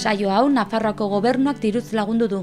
Saio hau Nafarroako gobernuak diruz lagundu du.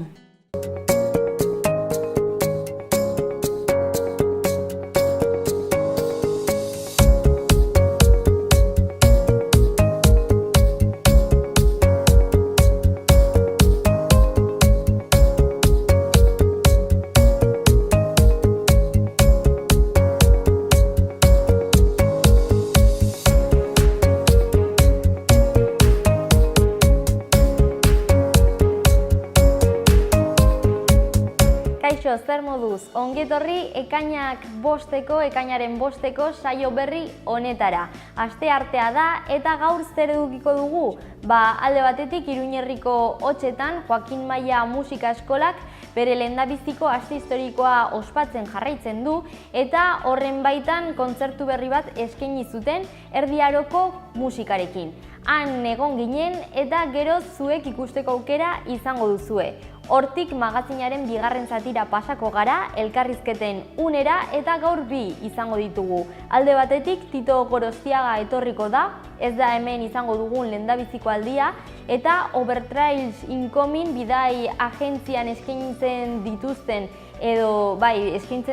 Kaixo, zer moduz, ongi etorri ekainaren bosteko saio berri honetara. Aste artea da eta gaur zer edukiko dugu? Alde batetik Iruñerriko Hotzetan Joaquin Maia Musika Eskolak bere lehendabiziko aste historikoa ospatzen jarraitzen du eta horren baitan kontzertu berri bat eskaini zuten Erdi Aroko musikarekin. Han egon ginen eta gero zuek ikusteko aukera izango duzue. Hortik magazinaren bigarren zatira pasako gara, elkarrizketen unera eta gaur bi izango ditugu. Alde batetik Tito Gorostiaga etorriko da, ez da hemen izango dugun lehendabiziko aldia, eta Overtrails Incoming bidai agentzian eskaintzen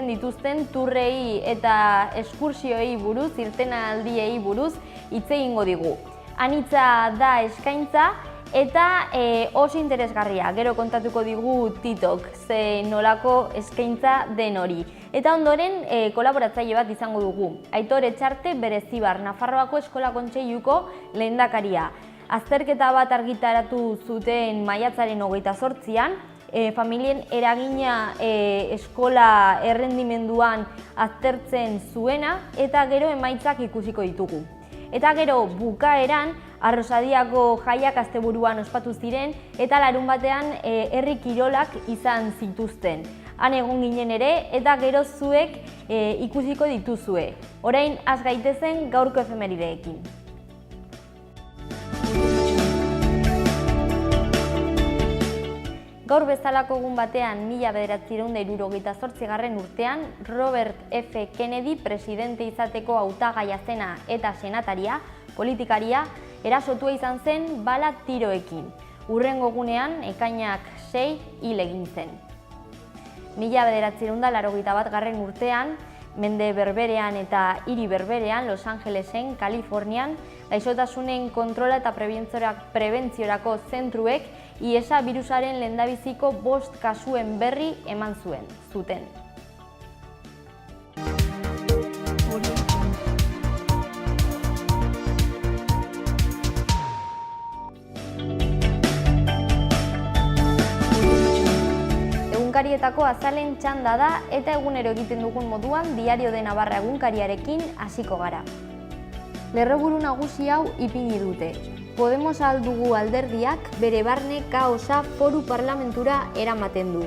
dituzten turrei eta eskursioei buruz, irtenaldiei buruz hitz egingo digu. Anitza da eskaintza, eta oso interesgarria, gero kontatuko digu Titok, ze nolako eskaintza den hori. Eta ondoren kolaboratzaile bat izango dugu, Aitor Etxarte Berezibar, Nafarroako Eskola Kontseiluko lehendakaria. Azterketa bat argitaratu zuten maiatzaren 28an, familien eragina eskola errendimenduan aztertzen zuena, eta gero emaitzak ikusiko ditugu. Eta gero bukaeran, Arrosadiako jaiak asteburuan ospatu ziren eta larun batean herri kirolak izan zituzten. Han egon ginen ere eta gero zuek ikusiko dituzue. Orain has gaitezen gaurko efemerideekin. Gaur bezalako egun batean 1978 urtean Robert F. Kennedy presidente izateko hautagaia zena eta senataria, politikaria, erasotua izan zen bala tiroekin. Hurrengo egunean, ekainak 6 hil egin zen. 1981 urtean, mende berberean eta hiri berberean, Los Angelesen, Kalifornian, gaixotasunen kontrola eta prebentziorako zentruek IESA birusaren lehendabiziko 5 kasuen berri eman zuten. Egunkarietako azalen txanda da eta egunero egiten dugun moduan Diario de Navarra egunkariarekin hasiko gara. Lerroburu nagusi hau ipini dute. Podemos aldugu alderdiak bere barne kaosa foru parlamentura eramaten du.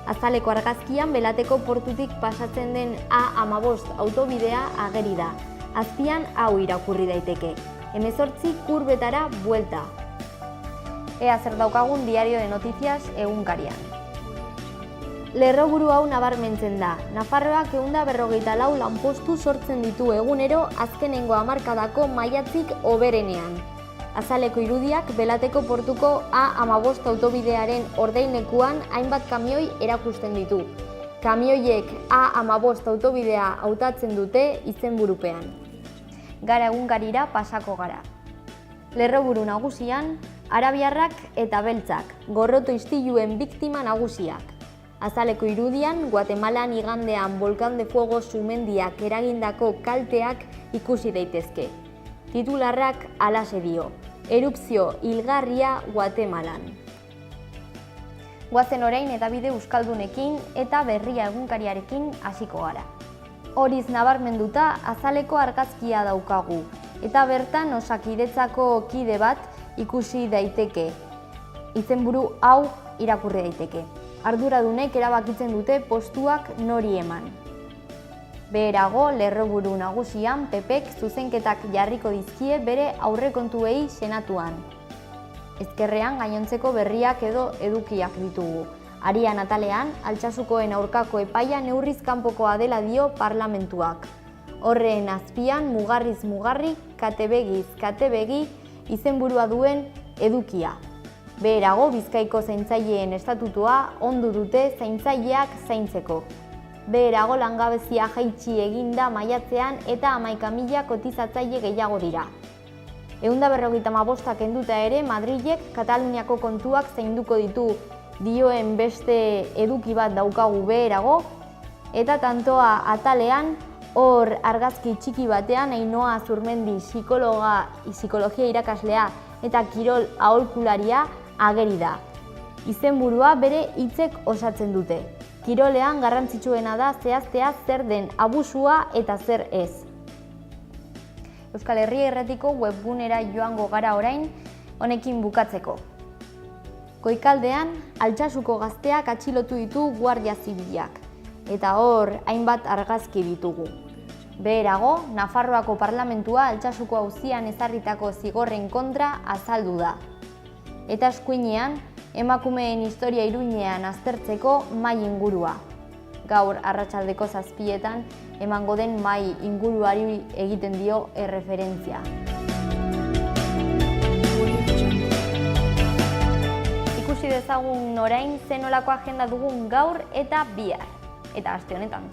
Azaleko argazkian Belateko portutik pasatzen den A15 autobidea ageri da. Azpian hau irakurri daiteke. 18 kurbetara buelta. Ea zer daukagun Diario de Noticias egunkarian. Lerroburu hau nabarmentzen da. Nafarroak 154 lanpostu sortzen ditu egunero azkenengo hamarkadako maiatzik hoberenean. Azaleko irudiak Belateko portuko A15 autobidearen ordeinekuan hainbat kamioi erakusten ditu. Kamioiek A15 autobidea hautatzen dute izenburupean. Gara egunkarira pasako gara. Lerroburu nagusian, arabiarrak eta beltzak, gorroto istiluen biktima nagusiak. Azaleko irudian, Guatemalan igandean Volcán de Fuego sumendiak eragindako kalteak ikusi daitezke. Titularrak halaxe dio, erupzio hilgarria Guatemalan. Goazen orain hedabide euskaldunekin eta berria egunkariarekin hasiko gara. Horiz nabarmenduta azaleko argazkia daukagu, eta bertan Osakidetzako kide bat ikusi daiteke. Izenburu hau irakurri daiteke. Arduradunek erabakitzen dute postuak nori eman. Beherago, lerroburu nagusian PPk zuzenketak jarriko dizkie bere aurrekontuei senatuan. Ezkerrean gainontzeko berriak edo edukiak ditugu. Arian atalean, Altsasukoen aurkako epaia neurriz kanpokoa dela dio parlamentuak. Horren azpian mugarriz mugarri, katebegiz katebegi izenburua duen edukia. Beherago, Bizkaiko zaintzaileen estatutua ondu dute zaintzaileak zaintzeko. Beherago, langabezia jaitsi eginda maiatzean eta 11.000 kotizatzaile gehiago dira. 155 kenduta ere, Madrilek Kataluniako kontuak zainduko ditu dioen beste eduki bat daukagu beherago, eta tantoa atalean, hor argazki txiki batean Ainhoa Azurmendi psikologia irakaslea eta kirol aholkularia ageri da. Izenburua bere hitzek osatzen dute. Kirolean garrantzitsuena da zehaztea zer den abusua eta zer ez. Euskal Herria Irratiko webgunera joango gara orain, honekin bukatzeko. Goikaldean, Altsasuko gazteak atxilotu ditu Guardia Zibilak, eta hor hainbat argazki ditugu. Beherago, Nafarroako Parlamentua Altsasuko auzian ezarritako zigorren kontra azaldu da. Eta eskuinean, emakumeen historia Iruñean aztertzeko mahai ingurua. Gaur arratsaldeko 7:00 emango den mahai inguruari egiten dio erreferentzia. Ikusi dezagun orain zenolako agenda dugun gaur eta bihar, eta aste honetan.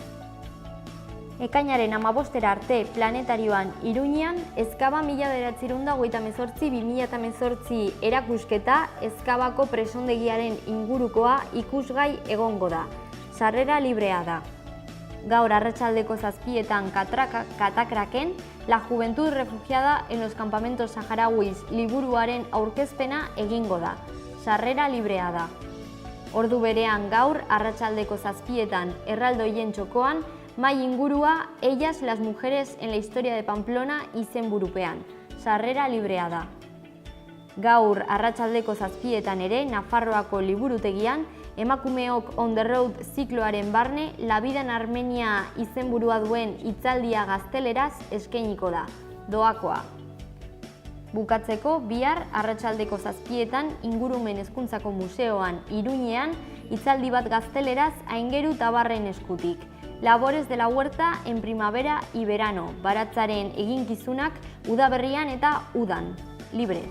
Ekainaren 15 arte planetarioan Iruñean Ezkaba 1988-2018 erakusketa Ezkabako presondegiaren ingurukoa ikusgai egongo da. Sarrera librea da. Gaur arratsaldeko 7:00 Katakraken La Juventud Refugiada en los Campamentos Saharauis liburuaren aurkezpena egingo da. Sarrera librea da. Ordu berean gaur arratsaldeko 7:00 Erraldoien txokoan mahai ingurua Ellas las mujeres en la historia de Pamplona izenburupean. Sarrera librea da. Gaur arratsaldeko 7:00 ere Nafarroako liburutegian Emakumeok on the road zikloaren barne La vida en Armenia izenburua duen hitzaldia gazteleraz eskainiko da. Doakoa. Bukatzeko, bihar arratsaldeko 7:00 Ingurumen Hezkuntzako Museoan Iruñean hitzaldi bat gazteleraz Aingeru Tabarren eskutik. Labores de la huerta en primavera y verano, baratzaren eginkizunak udaberrian eta udan. Libre.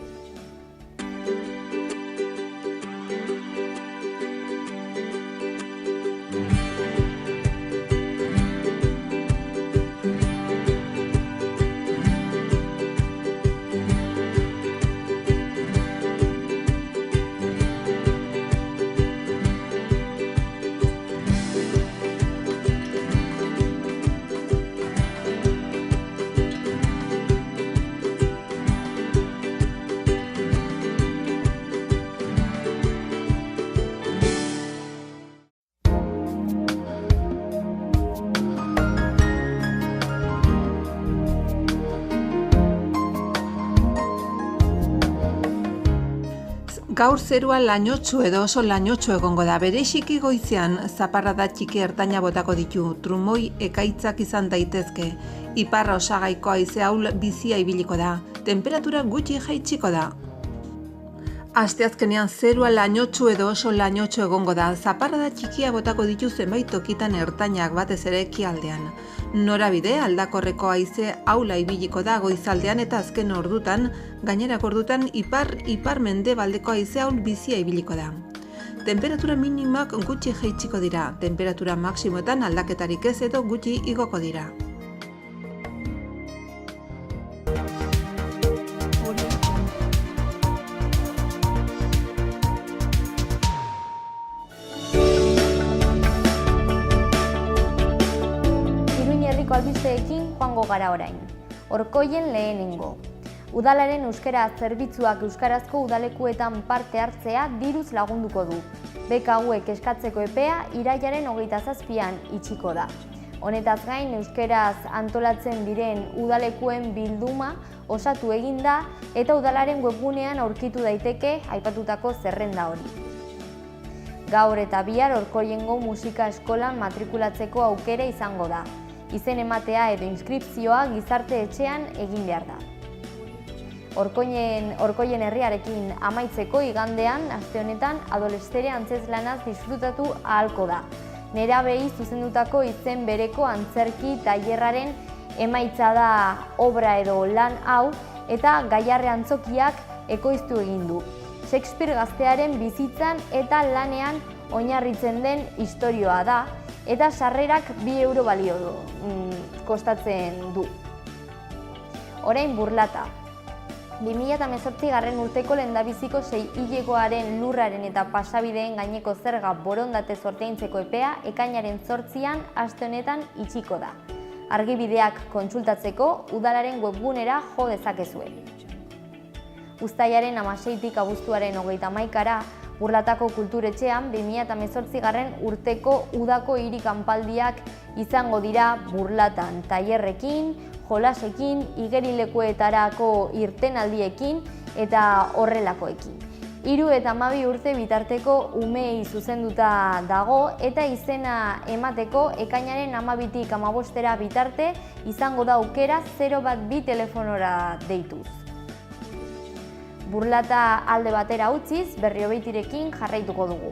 Gaur zerua lainotsu edo oso lainotsu egongo da. Bereziki goizean zaparrada txiki ertaina botako ditu. Trumoi ekaitzak izan daitezke. Iparra osagaiko haize ahul bizia ibiliko da. Temperatura gutxi jaitsiko da. Asteazkenean zerua lainotsu edo oso lainotsu egongo da. Zaparrada txikia botako ditu zenbait tokitan ertainak, batez ere ekialdean. Norabide aldakorreko haize ahula ibiliko da goizaldean eta azken ordutan, gainerako ordutan ipar mendebaldeko haize ahul bizia ibiliko da. Temperatura minimak gutxi jaitsiko dira. Temperatura maksimoetan aldaketarik ez edo gutxi igoko dira. Albisteekin joango gara orain. Orkoien lehenengo. Udalaren euskara zerbitzuak euskarazko udalekuetan parte hartzea diruz lagunduko du. Beka hauek eskatzeko epea irailaren 27an itxiko da. Honetaz gain euskaraz antolatzen diren udalekuen bilduma osatu egin da eta udalaren webgunean aurkitu daiteke aipatutako zerrenda hori. Gaur eta bihar Orkoiengo musika eskolan matrikulatzeko aukera izango da. Izen ematea edo inskripzioa gizarte etxean egin behar da. Orkoien herriarekin amaitzeko igandean, aste honetan, adolestere antzezlanaz disfrutatu ahalko da. Nerabei zuzendutako izen bereko antzerki tailerraren emaitza da obra edo lan hau eta Gaiarre Antzokiak ekoiztu egin du. Shakespeare gaztearen bizitzan eta lanean oinarritzen den istorioa da, eta sarrerak 2 euro balio kostatzen du. Orain Burlata. 2018 urteko lehendabiziko 6 hilekoaren lurraren eta pasabideen gaineko zerga borondatez ordaintzeko epea ekainaren 8an aste honetan itxiko da. Argibideak kontsultatzeko udalaren webgunera jo dezakezue. Uztailaren 16tik abuztuaren 31ra Burlatako Kulturetxean 2018 urteko udako hiri kanpaldiak izango dira Burlatan tailerrekin, jolasekin, igerilekuetarako irtenaldiekin eta horrelakoekin. 3 eta 12 urte bitarteko umeei zuzenduta dago eta izena emateko ekainaren 12tik 15era bitarte izango da aukera 012 telefonora deituz. Burlata alde batera utziz, Berriobeitirekin jarraituko dugu.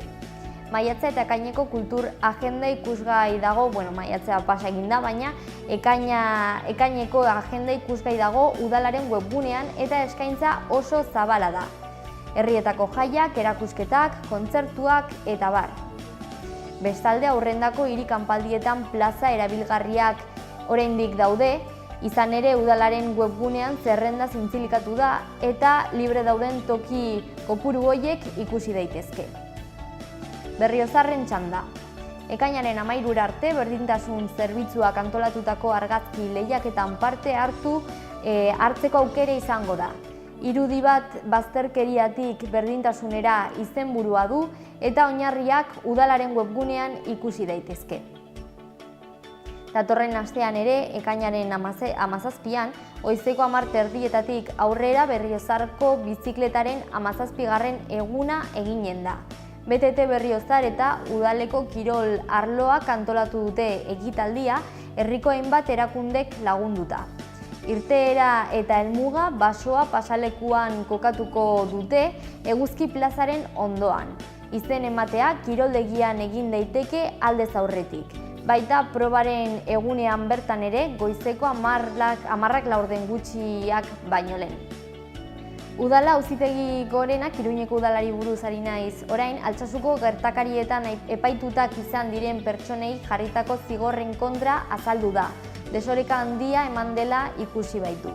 Maiatza eta ekaineko kultur agenda ikusgai dago, maiatzea pasa egin da, baina ekaineko agenda ikusgai dago udalaren webgunean eta eskaintza oso zabala da. Herrietako jaiak, erakusketak, kontzertuak eta bar. Bestalde aurrendako hiri kanpaldietan plaza erabilgarriak oraindik daude, izan ere udalaren webgunean zerrenda zintzilikatu da eta libre dauden toki kopuru horiek ikusi daitezke. Berriozarren txanda. Ekainaren 13 arte berdintasun zerbitzuak antolatutako argazki lehiaketan parte hartzeko aukera izango da. Irudi bat bazterkeriatik berdintasunera izenburua du eta oinarriak udalaren webgunean ikusi daitezke. Datorren astean ere, ekainaren 17an, goizeko 10:30 aurrera Berriozarko bizikletaren 17. eguna eginen da. BTT Berriozar eta udaleko kirol arloak antolatu dute ekitaldia, herriko hainbat erakundek lagunduta. Irteera eta helmuga basoa pasalekuan kokatuko dute Eguzki plazaren ondoan. Izen ematea kiroldegian egin daiteke aldez aurretik. Baita probaren egunean bertan ere goizeko 10:00 gutxiak baino lehen. Udala Auzitegi Gorenak Iruñeko udalari buruz ari naiz. Orain Altsasuko gertakarietan epaitutak izan diren pertsonei jarritako zigorren kontra azaldu da. Desoreka handia eman dela ikusi baitu.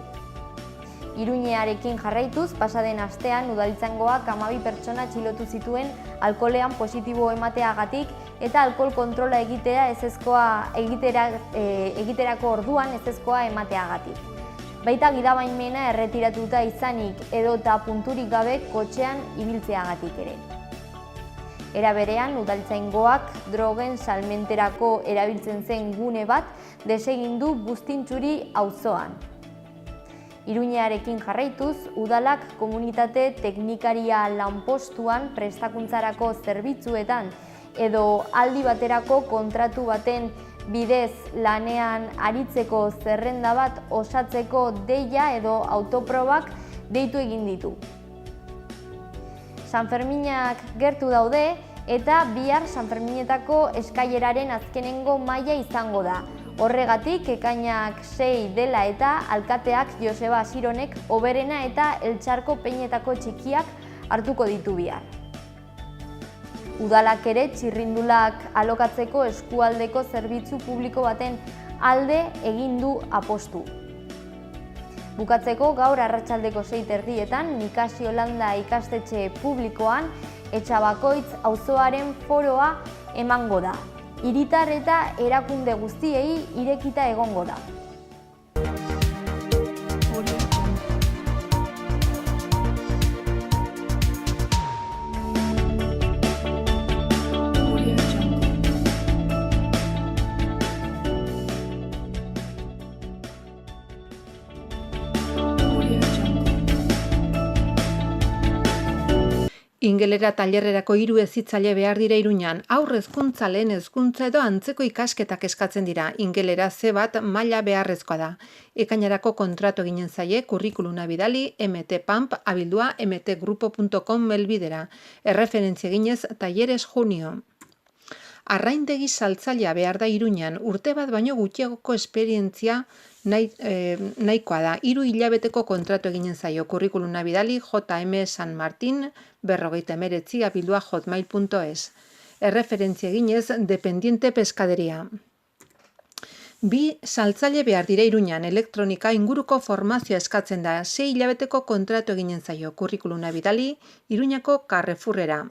Iruñearekin jarraituz, pasaden astean udaltzaingoak 12 pertsona atxilotu zituen alkoholean positibo emateagatik eta alkohol kontrola egiterako orduan ezezkoa emateagatik. Baita gidabaimena erretiratuta izanik edota punturik gabe kotxean ibiltzeagatik ere. Era berean, udaltzaingoak drogen salmenterako erabiltzen zen gune bat desegin du Buztintxuri auzoan. Iruñearekin jarraituz, udalak komunitate teknikaria lanpostuan prestakuntzarako zerbitzuetan edo aldi baterako kontratu baten bidez lanean aritzeko zerrenda bat osatzeko deia edo autoprobak deitu egin ditu. Sanferminak gertu daude eta bihar Sanferminetako eskaileraren azkenengo maila izango da. Horregatik, ekainak 6 dela eta alkateak Joseba Asironek Oberena eta Eltxarko Peinetako txikiak hartuko ditu bihar. Udalak ere txirrindulak alokatzeko eskualdeko zerbitzu publiko baten alde egin du apostu. Bukatzeko gaur arratsaldeko 6:30 Nikasio Landa ikastetxe publikoan Etxabakoitz auzoaren foroa emango da. Hiritar eta erakunde guztiei irekita egongo da. Ingelera tailerrerako 3 hezitzaile behar dira Iruñan. Haur hezkuntza, lehen hezkuntza edo antzeko ikasketak eskatzen dira. Ingelera C1 maila beharrezkoa da. Ekainarako kontratu eginen zaie kurrikuluna bidali mtpamp@mtgrupo.com helbidera. Erreferentzia eginez Talleres Junio. Arraindegi saltzailea behar da Iruñan, urte bat baino gutxiagoko esperientzia nahikoa da. 3 hilabeteko kontratu eginen zaio, kurrikuluna bidali JM San Martin 49@hotmail.es. Erreferentzia eginez, dependiente peskaderia. 2 saltzaile behar dira Iruñan, elektronika inguruko formazioa eskatzen da, 6 hilabeteko kontratu eginen zaio, kurrikuluna bidali Iruñako Carrefourrera.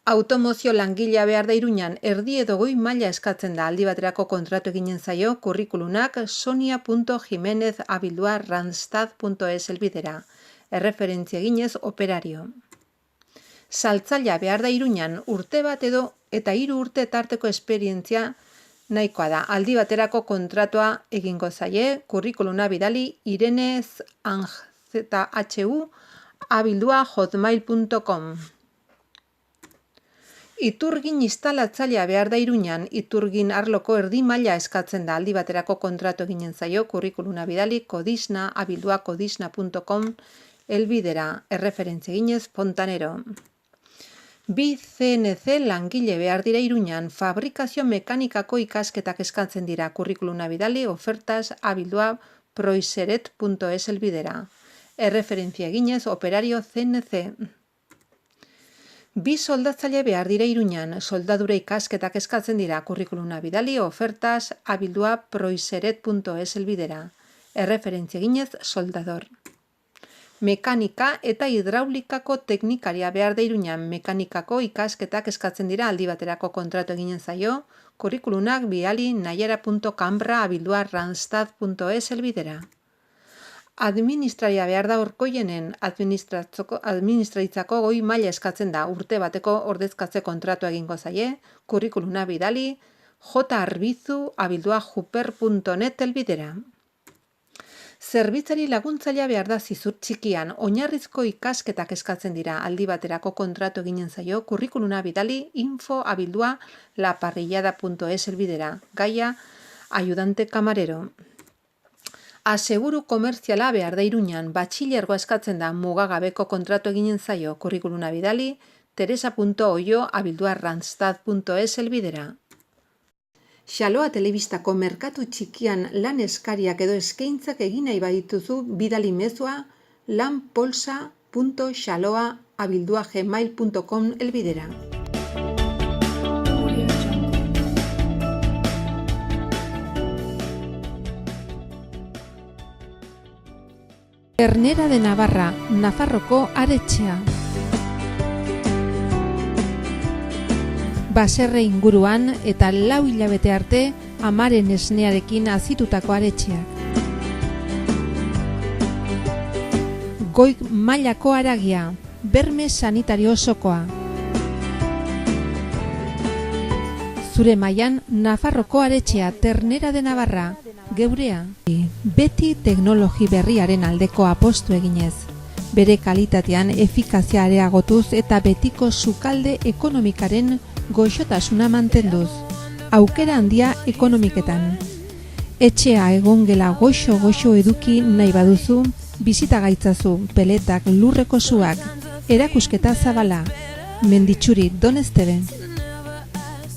Automozio langilea behar da Iruñan, erdi edo goi maila eskatzen da, aldi baterako kontratu eginen zaio, kurrikulunak sonia.jimenez@randstad.es helbidera. Erreferentzia eginez operario. Saltzailea behar da Iruñan, urte bat edo eta 3 urte tarteko esperientzia nahikoa da, aldi baterako kontratua egingo zaie, kurrikuluna bidali irenezhu@hotmail.com. Iturgin instalatzailea behar da Iruñan, iturgin arloko erdi maila eskatzen da, aldi baterako kontratu eginen zaio, kurrikuluna bidali codisna@codisna.com helbidera, erreferentzia eginez fontanero. 2 CNC langile behar dira Iruñan, fabrikazio mekanikako ikasketak eskatzen dira, kurrikuluna bidali ofertas@proiseret.es helbidera, erreferentzia eginez operario CNC. 2 soldatzaile behar dira Iruñan, soldadura ikasketak eskatzen dira, kurrikuluna bidali ofertas@proiseret.es helbidera, erreferentzia eginez soldador. Mekanika eta hidraulikako teknikaria behar da Iruñan, mekanikako ikasketak eskatzen dira, aldi baterako kontratu eginen zaio, kurrikulunak bidali naiara.cambra@randstad.es helbidera. Administraria behar da Orkoienen, administraitzako goi maila eskatzen da, urte bateko ordezkatze kontratua egingo zaie, kurrikuluna bidali jarbizu@juper.net helbidera. Zerbitzari laguntzailea behar da zizur txikian, oinarrizko ikasketak eskatzen dira, aldi baterako kontratu eginen zaio, kurrikuluna bidali info@laparrillada.es helbidera, gaia ayudante camarero. Aseguru komertziala behar da Iruñan, batxilergoa eskatzen da, mugagabeko kontratu eginen zaio, kurrikuluna bidali teresa.oio@randstad.es helbidera. Xaloa telebistako merkatu txikian lan eskariak edo eskaintzak egin nahi badituzu, bidali mezua lanpolsa.xaloa@gmail.com helbidera. Ternera de Navarra, Nafarroko aretxea. Baserre inguruan eta 4 hilabete arte amaren esnearekin azitutako aretxeak. Goi mailako haragia, berme sanitario osokoa. Zure mailan Nafarroko aretxea, Ternera de Navarra, geurea. Beti teknologi berriaren aldeko apostu eginez. Bere kalitatean efikazia areagotuz eta betiko sukalde ekonomikaren goxotasuna mantenduz. Aukera handia ekonomiketan. Etxea egongela goxo eduki nahi baduzu, bizita gaitzazu, peletak, lurreko suak, erakusketa zabala. Menditxuri, Don Esteben.